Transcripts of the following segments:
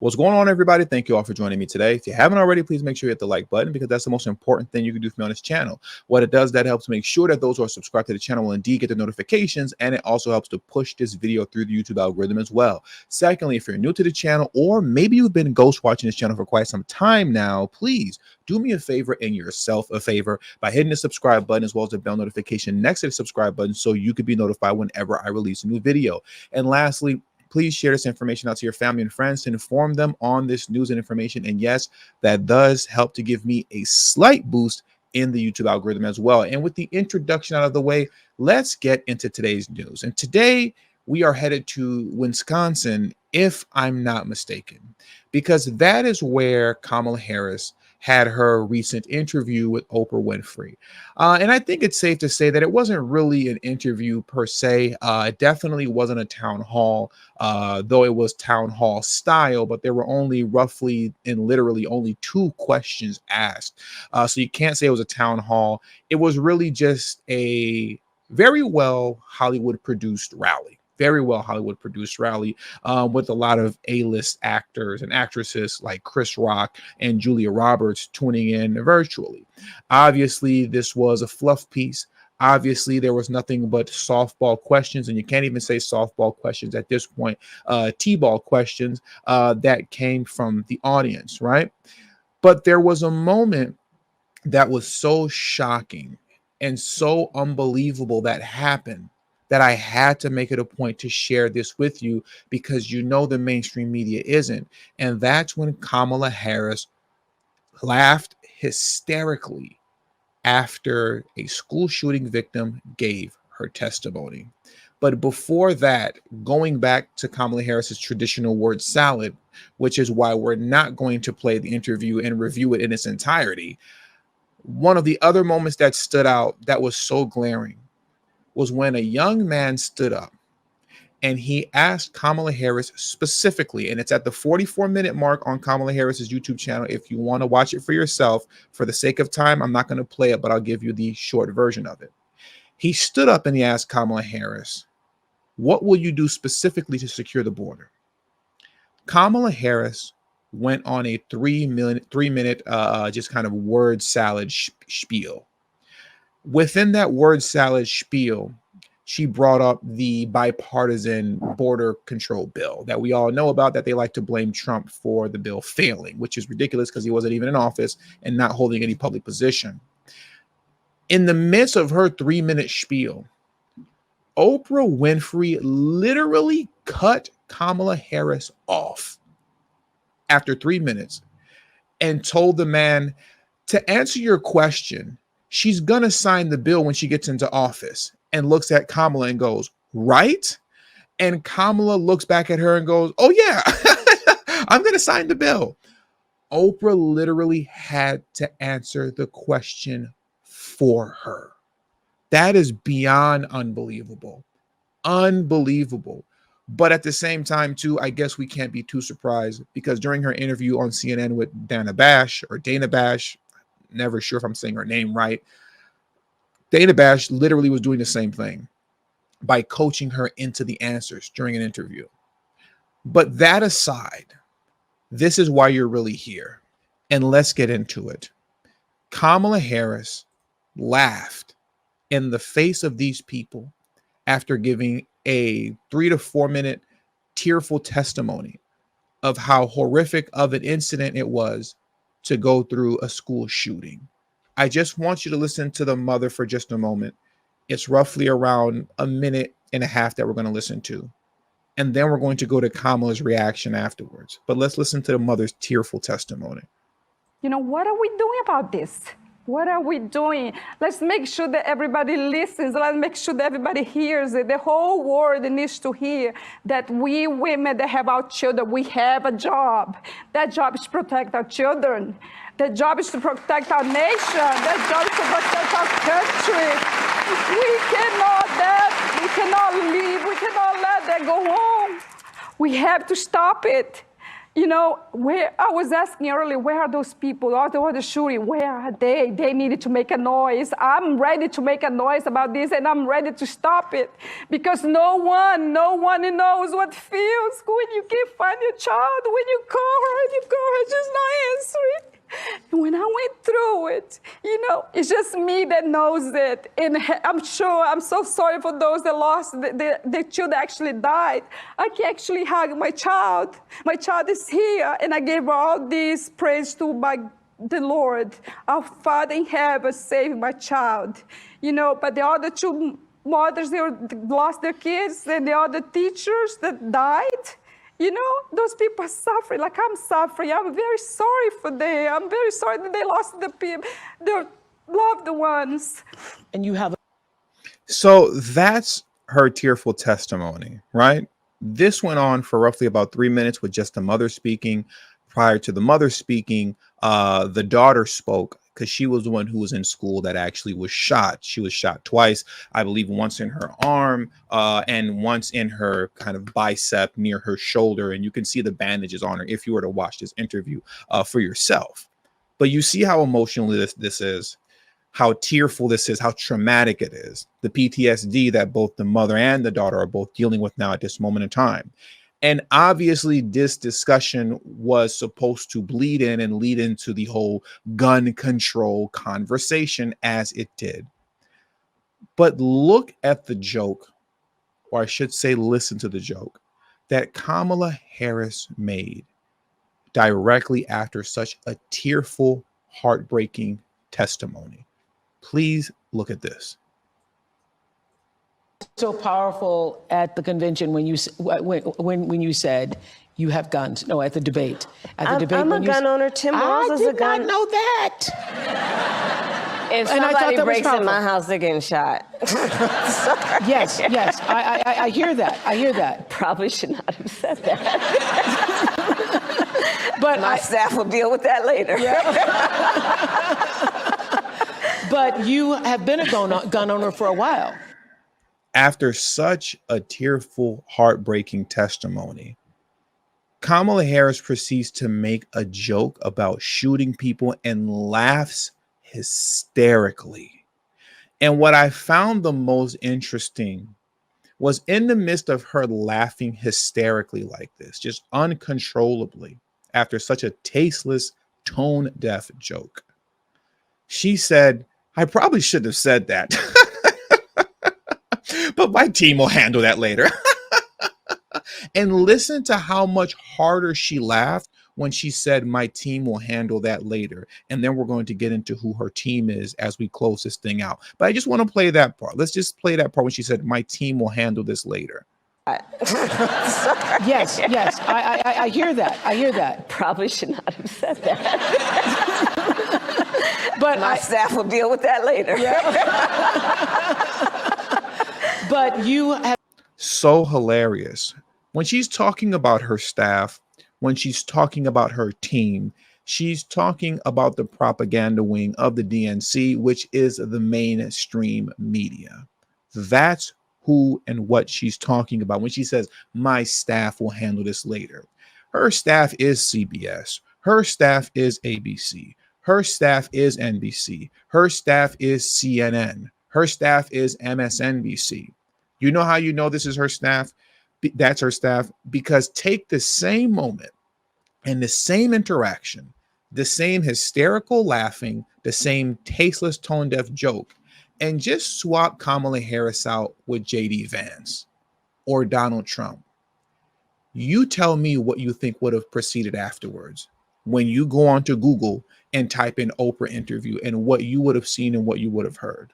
What's going on, everybody? Thank you all for joining me today. If you haven't already, please make sure you hit the like button because that's the most important thing you can do for me on this channel. What it does, that helps make sure that those who are subscribed to the channel will indeed get the notifications, and it also helps to push this video through the YouTube algorithm as well. Secondly, if you're new to the channel, or maybe you've been ghost watching this channel for quite some time now, please do me a favor and yourself a favor by hitting the subscribe button as well as the bell notification next to the subscribe button so you can be notified whenever I release a new video. And lastly, please share this information out to your family and friends to inform them on this news and information. And yes, that does help to give me a slight boost in the YouTube algorithm as well. And with the introduction out of the way, let's get into today's news. And today we are headed to Wisconsin, if I'm not mistaken, because that is where Kamala Harris had her recent interview with Oprah Winfrey. And I think it's safe to say that it wasn't really an interview per se. It definitely wasn't a town hall, though it was town hall style, but there were only roughly and literally only 2 questions asked. So you can't say it was a town hall. It was really just a very well Hollywood produced rally. Very well Hollywood produced rally with a lot of A-list actors and actresses like Chris Rock and Julia Roberts tuning in virtually. Obviously, this was a fluff piece. Obviously, there was nothing but softball questions, and you can't even say softball questions at this point, T-ball questions that came from the audience, right? But there was a moment that was so shocking and so unbelievable that happened that I had to make it a point to share this with you because you know the mainstream media isn't. And that's when Kamala Harris laughed hysterically after a school shooting victim gave her testimony. But before that, going back to Kamala Harris's traditional word salad, which is why we're not going to play the interview and review it in its entirety, one of the other moments that stood out that was so glaring was when a young man stood up and he asked Kamala Harris specifically, and it's at the 44-minute mark on Kamala Harris's YouTube channel. If you want to watch it for yourself, for the sake of time, I'm not going to play it, but I'll give you the short version of it. He stood up and he asked Kamala Harris, "What will you do specifically to secure the border?" Kamala Harris went on a 3-minute just kind of word salad spiel. Within that word salad spiel, she brought up the bipartisan border control bill that we all know about, that they like to blame Trump for the bill failing, which is ridiculous because he wasn't even in office and not holding any public position. In the midst of her 3-minute spiel, Oprah Winfrey literally cut Kamala Harris off after 3 minutes and told the man, to answer your question, she's going to sign the bill when she gets into office, and looks at Kamala and goes, right? And Kamala looks back at her and goes, oh yeah, I'm going to sign the bill. Oprah literally had to answer the question for her. That is beyond unbelievable. Unbelievable. But at the same time, too, I guess we can't be too surprised because during her interview on CNN with Dana Bash, never sure if I'm saying her name right, Dana Bash literally was doing the same thing by coaching her into the answers during an interview. But that aside, this is why you're really here. And let's get into it. Kamala Harris laughed in the face of these people after giving a 3 to 4 minute tearful testimony of how horrific of an incident it was to go through a school shooting. I just want you to listen to the mother for just a moment. It's roughly around a minute and a half that we're going to listen to. And then we're going to go to Kamala's reaction afterwards. But let's listen to the mother's tearful testimony. You know, what are we doing about this? What are we doing? Let's make sure that everybody listens. Let's make sure that everybody hears it. The whole world needs to hear that we women that have our children, we have a job. That job is to protect our children. That job is to protect our nation. That job is to protect our country. We cannot leave. We cannot let that go on. We have to stop it. You know, where I was asking earlier, where are those people? All the other shooting, where are they? They needed to make a noise. I'm ready to make a noise about this, and I'm ready to stop it because no one knows what feels when you can't find your child, when you call her and you call her just not answering. When I went through it, you know, it's just me that knows it. And I'm sure, I'm so sorry for those that lost, the child that actually died. I can actually hug my child. My child is here, and I gave all this praise to the Lord. Our Father in heaven saved my child. You know, but the other two mothers, they lost their kids, and the other teachers that died, you know, those people are suffering like I'm suffering. I'm very sorry for them. I'm very sorry that they lost their loved ones. And you have. So that's her tearful testimony, right? This went on for roughly about 3 minutes with just the mother speaking. Prior to the mother speaking, the daughter spoke because she was the one who was in school that actually was shot. She was shot twice, I believe once in her arm and once in her kind of bicep near her shoulder. And you can see the bandages on her if you were to watch this interview for yourself. But you see how emotional this is, how tearful this is, how traumatic it is, the PTSD that both the mother and the daughter are both dealing with now at this moment in time. And obviously, this discussion was supposed to bleed in and lead into the whole gun control conversation as it did. But look at the joke, or I should say, listen to the joke that Kamala Harris made directly after such a tearful, heartbreaking testimony. Please look at this. So powerful at the convention when you said you have guns. No, at the debate. At the debate, I'm a gun owner. Tim Walz is a gun. I did not know that. If And I thought somebody that was breaks in powerful. my house, they're getting shot. Yes. I hear that. I hear that. Probably should not have said that. But My staff will deal with that later. But you have been a gun owner for a while. After such a tearful, heartbreaking testimony, Kamala Harris proceeds to make a joke about shooting people and laughs hysterically. And what I found the most interesting was in the midst of her laughing hysterically like this, just uncontrollably, after such a tasteless, tone-deaf joke, she said, I probably shouldn't have said that. But my team will handle that later. And listen to how much harder she laughed when she said, my team will handle that later. And then we're going to get into who her team is as we close this thing out. But I just want to play that part. Let's just play that part when she said, my team will handle this later. Yes. I hear that. I hear that. Probably should not have said that. But My staff will deal with that later. But you have. So hilarious. When she's talking about her staff, when she's talking about her team, she's talking about the propaganda wing of the DNC, which is the mainstream media. That's who and what she's talking about when she says, my staff will handle this later. Her staff is CBS. Her staff is ABC. Her staff is NBC. Her staff is CNN. Her staff is MSNBC. You know how you know this is her staff? That's her staff, because take the same moment and the same interaction, the same hysterical laughing, the same tasteless tone-deaf joke, and just swap Kamala Harris out with JD Vance or Donald Trump. You tell me what you think would have proceeded afterwards when you go onto Google and type in Oprah interview and what you would have seen and what you would have heard.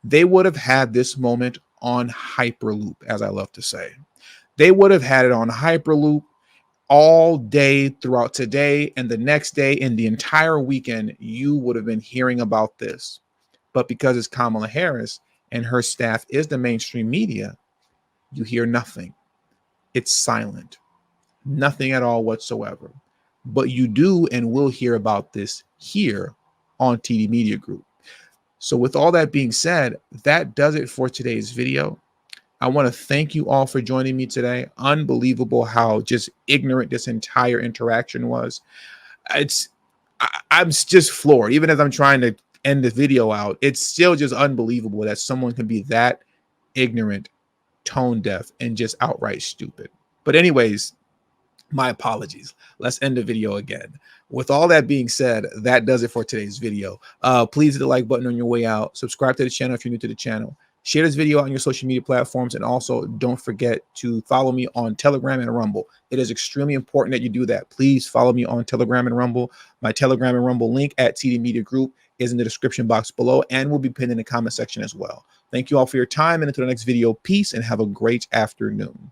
They would have had this moment on Hyperloop, as I love to say. They would have had it on Hyperloop all day throughout today and the next day and the entire weekend. You would have been hearing about this. But because it's Kamala Harris and her staff is the mainstream media, you hear nothing. It's silent. Nothing at all whatsoever. But you do and will hear about this here on TD Media Group. So with all that being said, that does it for today's video. I want to thank you all for joining me today. Unbelievable how just ignorant this entire interaction was. I'm just floored. Even as I'm trying to end the video out, it's still just unbelievable that someone can be that ignorant, tone deaf, and just outright stupid. But anyways, my apologies. Let's end the video again. With all that being said, that does it for today's video. Please hit the like button on your way out. Subscribe to the channel if you're new to the channel. Share this video on your social media platforms, and also don't forget to follow me on Telegram and Rumble. It is extremely important that you do that. Please follow me on Telegram and Rumble. My Telegram and Rumble link at TD Media Group is in the description box below and will be pinned in the comment section as well. Thank you all for your time, and until the next video, peace and have a great afternoon.